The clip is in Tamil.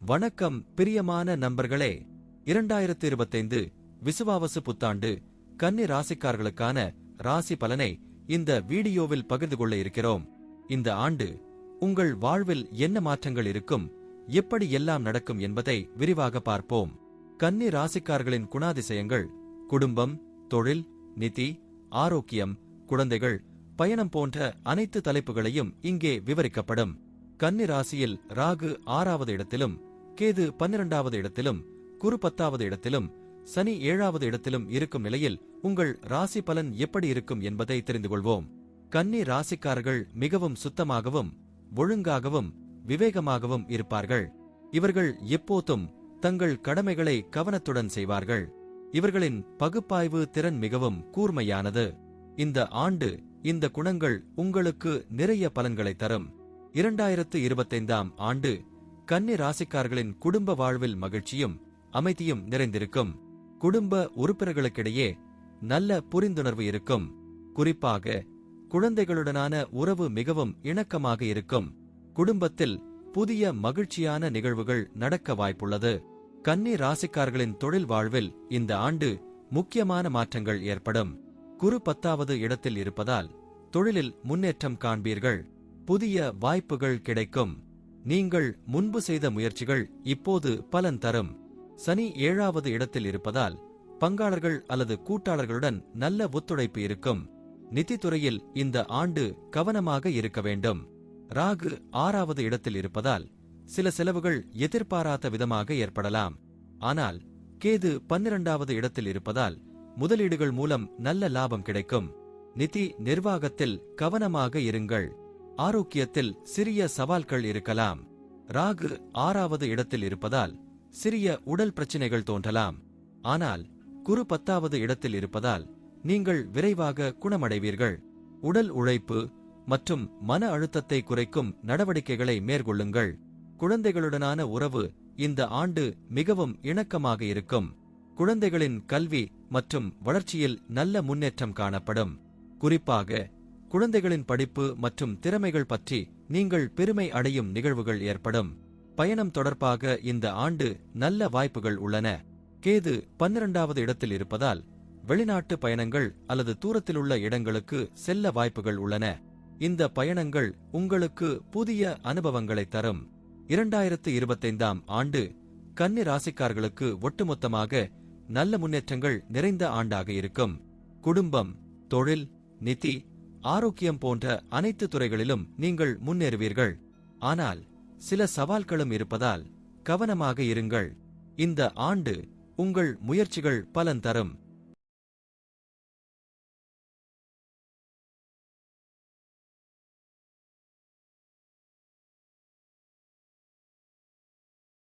வணக்கம் பிரியமான நண்பர்களே. 2025 விசுவாவசு புத்தாண்டு கன்னி ராசிக்காரர்களுக்கான ராசி பலனை இந்த வீடியோவில் பகிர்ந்து கொள்ள இருக்கிறோம். இந்த ஆண்டு உங்கள் வாழ்வில் என்ன மாற்றங்கள் இருக்கும், எப்படி எல்லாம் நடக்கும் என்பதை விரிவாக பார்ப்போம். கன்னி ராசிக்காரர்களின் குணாதிசயங்கள் குடும்பம், தொழில், நிதி, ஆரோக்கியம், குழந்தைகள், பயணம் போன்ற அனைத்து தலைப்புகளையும் இங்கே விவரிக்கப்படும். கன்னி ராசியில் ராகு 6வது இடத்திலும், கேது 12வது இடத்திலும், குரு 10வது இடத்திலும், சனி 7வது இடத்திலும் இருக்கும் நிலையில் உங்கள் ராசி பலன் எப்படி இருக்கும் என்பதை தெரிந்து கொள்வோம். கன்னி ராசிக்காரர்கள் மிகவும் சுத்தமாகவும், ஒழுங்காகவும், விவேகமாகவும் இருப்பார்கள். இவர்கள் எப்போதும் தங்கள் கடமைகளை கவனத்துடன் செய்வார்கள். இவர்களின் பகுப்பாய்வு திறன் மிகவும் கூர்மையானது. இந்த ஆண்டு இந்த குணங்கள் உங்களுக்கு நிறைய பலன்களை தரும். 2025ஆம் ஆண்டு கன்னி ராசிக்காரர்களின் குடும்ப வாழ்வில் மகிழ்ச்சியும் அமைதியும் நிறைந்திருக்கும். குடும்ப உறுப்பினர்களுக்கிடையே நல்ல புரிந்துணர்வு இருக்கும். குறிப்பாக குழந்தைகளுடனான உறவு மிகவும் இணக்கமாக இருக்கும். குடும்பத்தில் புதிய மகிழ்ச்சியான நிகழ்வுகள் நடக்க வாய்ப்புள்ளது. கன்னி ராசிக்காரர்களின் தொழில் வாழ்வில் இந்த ஆண்டு முக்கியமான மாற்றங்கள் ஏற்படும். குரு 10வது இடத்தில் இருப்பதால் தொழிலில் முன்னேற்றம் காண்பீர்கள். புதிய வாய்ப்புகள் கிடைக்கும். நீங்கள் முன்பு செய்த முயற்சிகள் இப்போது பலன் தரும். சனி 7வது இடத்தில் இருப்பதால் பங்காளர்கள் அல்லது கூட்டாளர்களுடன் நல்ல ஒத்துழைப்பு இருக்கும். நிதித்துறையில் இந்த ஆண்டு கவனமாக இருக்க வேண்டும். ராகு 6வது இடத்தில் இருப்பதால் சில செலவுகள் எதிர்பாராத விதமாக ஏற்படலாம். ஆனால் கேது 12வது இடத்தில் இருப்பதால் முதலீடுகள் மூலம் நல்ல லாபம் கிடைக்கும். நிதி நிர்வாகத்தில் கவனமாக இருங்கள். ஆரோக்கியத்தில் சிறிய சவால்கள் இருக்கலாம். ராகு 6வது இடத்தில் இருப்பதால் சிறிய உடல் பிரச்சினைகள் தோன்றலாம். ஆனால் குரு 10வது இடத்தில் இருப்பதால் நீங்கள் விரைவாக குணமடைவீர்கள். உடல் உழைப்பு மற்றும் மன அழுத்தத்தை குறைக்கும் நடவடிக்கைகளை மேற்கொள்ளுங்கள். குழந்தைகளுடனான உறவு இந்த ஆண்டு மிகவும் இணக்கமாக இருக்கும். குழந்தைகளின் கல்வி மற்றும் வளர்ச்சியில் நல்ல முன்னேற்றம் காணப்படும். குறிப்பாக குழந்தைகளின் படிப்பு மற்றும் திறமைகள் பற்றி நீங்கள் பெருமை அடையும் நிகழ்வுகள் ஏற்படும். பயணம் தொடர்பாக இந்த ஆண்டு நல்ல வாய்ப்புகள் உள்ளன. கேது 12வது இடத்தில் இருப்பதால் வெளிநாட்டு பயணங்கள் அல்லது தூரத்திலுள்ள இடங்களுக்கு செல்ல வாய்ப்புகள் உள்ளன. இந்த பயணங்கள் உங்களுக்கு புதிய அனுபவங்களை தரும். 2025ஆம் ஆண்டு கன்னி ராசிக்காரர்களுக்கு ஒட்டுமொத்தமாக நல்ல முன்னேற்றங்கள் நிறைந்த ஆண்டாக இருக்கும். குடும்பம், தொழில், நிதி, ஆரோக்கியம் போன்ற அனைத்து துறைகளிலும் நீங்கள் முன்னேறுவீர்கள். ஆனால் சில சவால்களும் இருப்பதால் கவனமாக இருங்கள். இந்த ஆண்டு உங்கள் முயற்சிகள் பலன் தரும்.